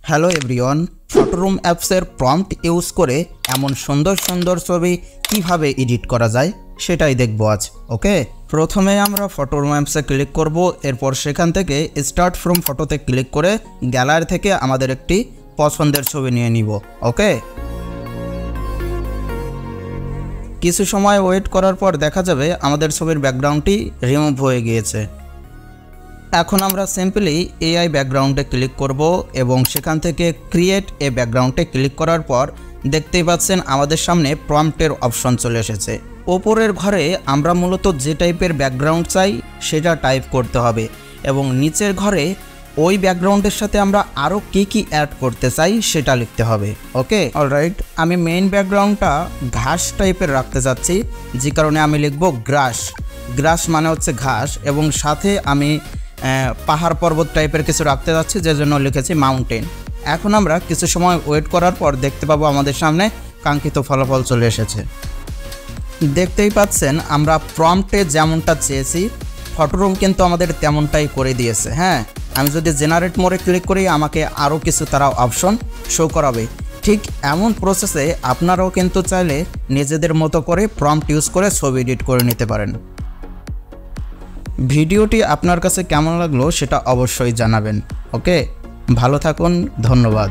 Hello everyone, Photoroom অ্যাপসের prompt use করে এমন সুন্দর সুন্দর ছবি কিভাবে এডিট করা যায় সেটাই দেখব আজ। ওকে, প্রথমে আমরা ফটোরুম অ্যাপসে ক্লিক করব। এরপর সেখান থেকে স্টার্ট ফ্রম ফটোতে ক্লিক করে গ্যালারি থেকে আমাদের একটি পছন্দের ছবি নিয়ে নিব। ওকে, কিছু সময় ওয়েট করার পর দেখা যাবে আমাদের ছবির ব্যাকগ্রাউন্ডটি রিমুভ হয়ে গিয়েছে। এখন আমরা সিম্পলি এআই ব্যাকগ্রাউন্ডে ক্লিক করব এবং সেখান থেকে ক্রিয়েট এ ব্যাকগ্রাউন্ডে ক্লিক করার পর দেখতেই পাচ্ছেন আমাদের সামনে প্রম্পটের অপশন চলে এসেছে। ওপরের ঘরে আমরা মূলত যে টাইপের ব্যাকগ্রাউন্ড চাই সেটা টাইপ করতে হবে এবং নিচের ঘরে ওই ব্যাকগ্রাউন্ডের সাথে আমরা আরও কি অ্যাড করতে চাই সেটা লিখতে হবে। ওকে, অলরাইট, আমি মেইন ব্যাকগ্রাউন্ডটা ঘাস টাইপের রাখতে চাচ্ছি, যে কারণে আমি লিখব গ্রাস। গ্রাস মানে হচ্ছে ঘাস এবং সাথে আমি পাহাড় পর্বত টাইপের কিছু রাখতে যাচ্ছি, যে জন্য লিখেছি মাউন্টেন। এখন আমরা কিছু সময় ওয়েট করার পর দেখতে পাবো আমাদের সামনে কাঙ্ক্ষিত ফলাফল চলে এসেছে। দেখতেই পাচ্ছেন আমরা প্রম্পটে যেমনটা চেয়েছি ফটোরুম কিন্তু আমাদের তেমনটাই করে দিয়েছে। হ্যাঁ, আমি যদি জেনারেট মোডে ক্লিক করি আমাকে আরও কিছু তারা অপশন শো করাবে। ঠিক এমন প্রসেসে আপনারাও কিন্তু চাইলে নিজেদের মতো করে প্রম্পট ইউজ করে ছবি এডিট করে নিতে পারেন। ভিডিওটি আপনার কাছে কেমন লাগলো সেটা অবশ্যই জানাবেন। ওকে, ভালো থাকুন, ধন্যবাদ।